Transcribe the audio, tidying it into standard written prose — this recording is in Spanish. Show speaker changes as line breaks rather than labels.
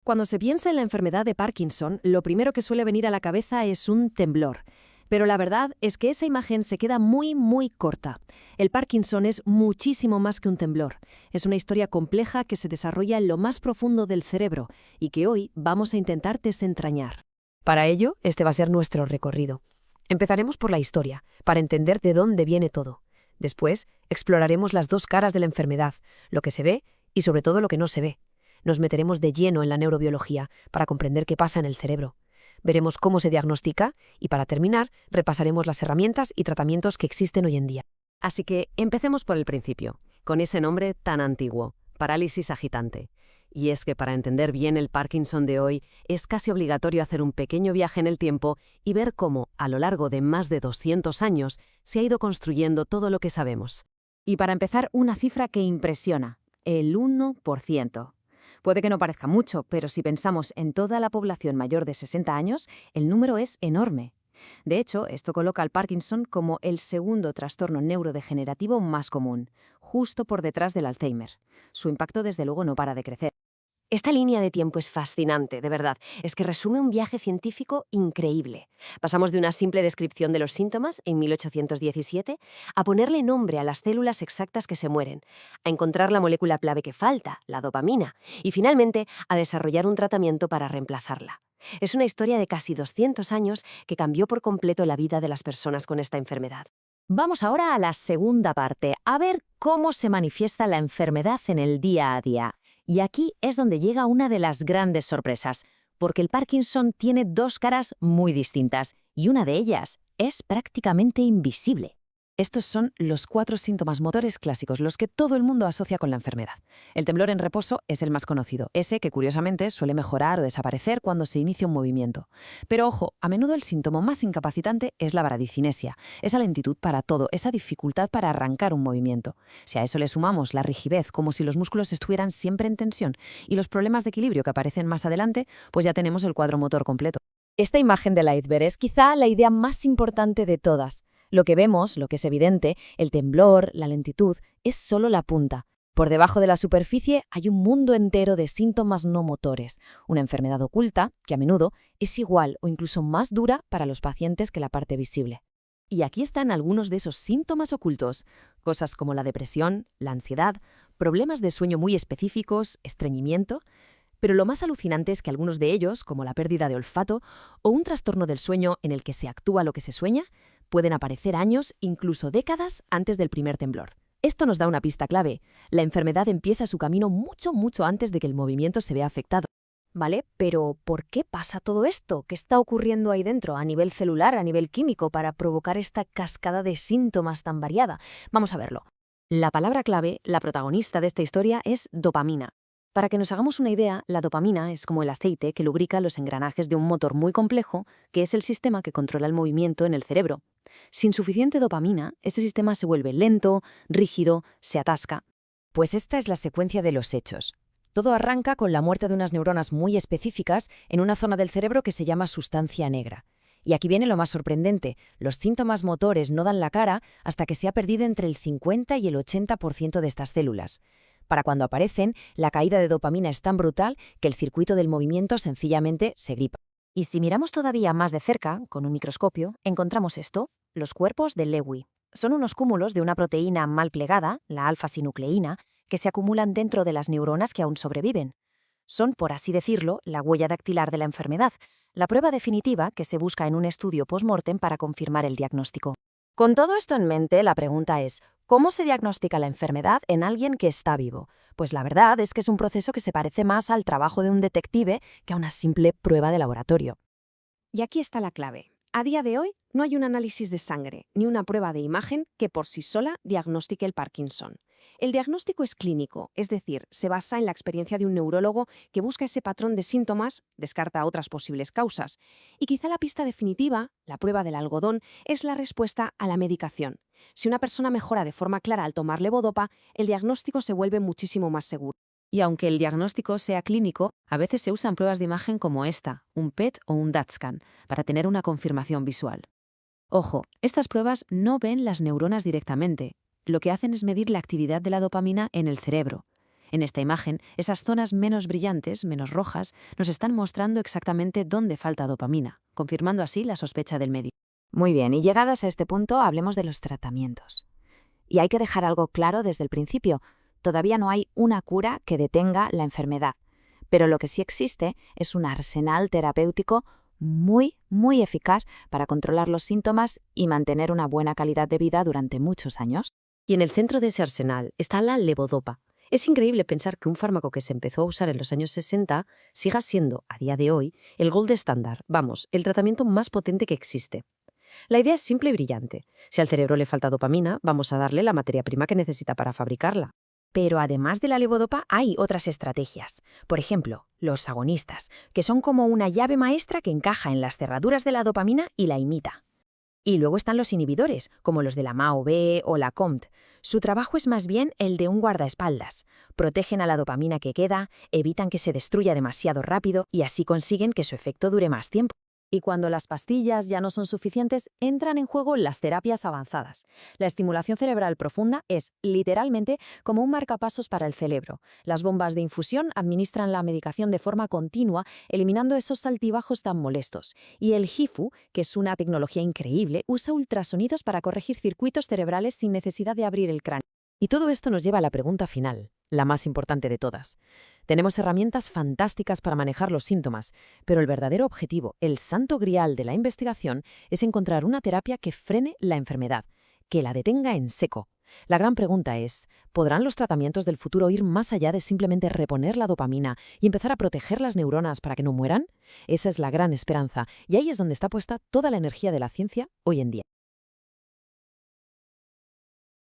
Cuando se piensa en la enfermedad de Parkinson, lo primero que suele venir a la cabeza es un temblor. Pero la verdad es que esa imagen se queda muy corta. El Parkinson es muchísimo más que un temblor. Es una historia compleja que se desarrolla en lo más profundo del cerebro y que hoy vamos a intentar desentrañar.
Para ello, este va a ser nuestro recorrido. Empezaremos por la historia, para entender de dónde viene todo. Después, exploraremos las dos caras de la enfermedad, lo que se ve y sobre todo lo que no se ve. Nos meteremos de lleno en la neurobiología para comprender qué pasa en el cerebro. Veremos cómo se diagnostica y, para terminar, repasaremos las herramientas y tratamientos que existen hoy en día.
Así que empecemos por el principio, con ese nombre tan antiguo, parálisis agitante. Y es que para entender bien el Parkinson de hoy, es casi obligatorio hacer un pequeño viaje en el tiempo y ver cómo, a lo largo de más de 200 años, se ha ido construyendo todo lo que sabemos.
Y para empezar, una cifra que impresiona, el 1%. Puede que no parezca mucho, pero si pensamos en toda la población mayor de 60 años, el número es enorme. De hecho, esto coloca al Parkinson como el segundo trastorno neurodegenerativo más común, justo por detrás del Alzheimer. Su impacto, desde luego, no para de crecer.
Esta línea de tiempo es fascinante, de verdad. Es que resume un viaje científico increíble. Pasamos de una simple descripción de los síntomas en 1817 a ponerle nombre a las células exactas que se mueren, a encontrar la molécula clave que falta, la dopamina, y finalmente a desarrollar un tratamiento para reemplazarla. Es una historia de casi 200 años que cambió por completo la vida de las personas con esta enfermedad.
Vamos ahora a la segunda parte, a ver cómo se manifiesta la enfermedad en el día a día. Y aquí es donde llega una de las grandes sorpresas, porque el Parkinson tiene dos caras muy distintas y una de ellas es prácticamente invisible.
Estos son los 4 síntomas motores clásicos, los que todo el mundo asocia con la enfermedad. El temblor en reposo es el más conocido, ese que curiosamente suele mejorar o desaparecer cuando se inicia un movimiento. Pero ojo, a menudo el síntoma más incapacitante es la bradicinesia, esa lentitud para todo, esa dificultad para arrancar un movimiento. Si a eso le sumamos la rigidez, como si los músculos estuvieran siempre en tensión, y los problemas de equilibrio que aparecen más adelante, pues ya tenemos el cuadro motor completo.
Esta imagen del iceberg es quizá la idea más importante de todas. Lo que vemos, lo que es evidente, el temblor, la lentitud, es solo la punta. Por debajo de la superficie hay un mundo entero de síntomas no motores, una enfermedad oculta que a menudo es igual o incluso más dura para los pacientes que la parte visible.
Y aquí están algunos de esos síntomas ocultos, cosas como la depresión, la ansiedad, problemas de sueño muy específicos, estreñimiento. Pero lo más alucinante es que algunos de ellos, como la pérdida de olfato o un trastorno del sueño en el que se actúa lo que se sueña, pueden aparecer años, incluso décadas, antes del primer temblor. Esto nos da una pista clave. La enfermedad empieza su camino mucho antes de que el movimiento se vea afectado.
¿Vale? Pero ¿por qué pasa todo esto? ¿Qué está ocurriendo ahí dentro, a nivel celular, a nivel químico, para provocar esta cascada de síntomas tan variada? Vamos a verlo.
La palabra clave, la protagonista de esta historia, es dopamina. Para que nos hagamos una idea, la dopamina es como el aceite que lubrica los engranajes de un motor muy complejo, que es el sistema que controla el movimiento en el cerebro. Sin suficiente dopamina, este sistema se vuelve lento, rígido, se atasca.
Pues esta es la secuencia de los hechos. Todo arranca con la muerte de unas neuronas muy específicas en una zona del cerebro que se llama sustancia negra. Y aquí viene lo más sorprendente, los síntomas motores no dan la cara hasta que se ha perdido entre el 50 y el 80% de estas células. Para cuando aparecen, la caída de dopamina es tan brutal que el circuito del movimiento sencillamente se gripa. Y si miramos todavía más de cerca, con un microscopio, encontramos esto, los cuerpos de Lewy. Son unos cúmulos de una proteína mal plegada, la alfa-sinucleína, que se acumulan dentro de las neuronas que aún sobreviven. Son, por así decirlo, la huella dactilar de la enfermedad, la prueba definitiva que se busca en un estudio post-mortem para confirmar el diagnóstico. Con todo esto en mente, la pregunta es, ¿cómo se diagnostica la enfermedad en alguien que está vivo? Pues la verdad es que es un proceso que se parece más al trabajo de un detective que a una simple prueba de laboratorio.
Y aquí está la clave. A día de hoy, no hay un análisis de sangre ni una prueba de imagen que por sí sola diagnostique el Parkinson. El diagnóstico es clínico, es decir, se basa en la experiencia de un neurólogo que busca ese patrón de síntomas, descarta otras posibles causas. Y quizá la pista definitiva, la prueba del algodón, es la respuesta a la medicación. Si una persona mejora de forma clara al tomar levodopa, el diagnóstico se vuelve muchísimo más seguro. Y aunque el diagnóstico sea clínico, a veces se usan pruebas de imagen como esta, un PET o un DaTscan, para tener una confirmación visual. Ojo, estas pruebas no ven las neuronas directamente. Lo que hacen es medir la actividad de la dopamina en el cerebro.
En esta imagen, esas zonas menos brillantes, menos rojas, nos están mostrando exactamente dónde falta dopamina, confirmando así la sospecha del médico.
Muy bien, y llegadas a este punto, hablemos de los tratamientos. Y hay que dejar algo claro desde el principio. Todavía no hay una cura que detenga la enfermedad, pero lo que sí existe es un arsenal terapéutico muy, muy eficaz para controlar los síntomas y mantener una buena calidad de vida durante muchos años.
Y en el centro de ese arsenal está la levodopa. Es increíble pensar que un fármaco que se empezó a usar en los años 60 siga siendo, a día de hoy, el gold estándar, vamos, el tratamiento más potente que existe. La idea es simple y brillante. Si al cerebro le falta dopamina, vamos a darle la materia prima que necesita para fabricarla.
Pero además de la levodopa hay otras estrategias. Por ejemplo, los agonistas, que son como una llave maestra que encaja en las cerraduras de la dopamina y la imita. Y luego están los inhibidores, como los de la MAO-B o la COMT. Su trabajo es más bien el de un guardaespaldas. Protegen a la dopamina que queda, evitan que se destruya demasiado rápido y así consiguen que su efecto dure más tiempo.
Y cuando las pastillas ya no son suficientes, entran en juego las terapias avanzadas. La estimulación cerebral profunda es, literalmente, como un marcapasos para el cerebro. Las bombas de infusión administran la medicación de forma continua, eliminando esos altibajos tan molestos. Y el HIFU, que es una tecnología increíble, usa ultrasonidos para corregir circuitos cerebrales sin necesidad de abrir el cráneo.
Y todo esto nos lleva a la pregunta final, la más importante de todas. Tenemos herramientas fantásticas para manejar los síntomas, pero el verdadero objetivo, el santo grial de la investigación, es encontrar una terapia que frene la enfermedad, que la detenga en seco. La gran pregunta es, ¿podrán los tratamientos del futuro ir más allá de simplemente reponer la dopamina y empezar a proteger las neuronas para que no mueran? Esa es la gran esperanza, y ahí es donde está puesta toda la energía de la ciencia hoy en día.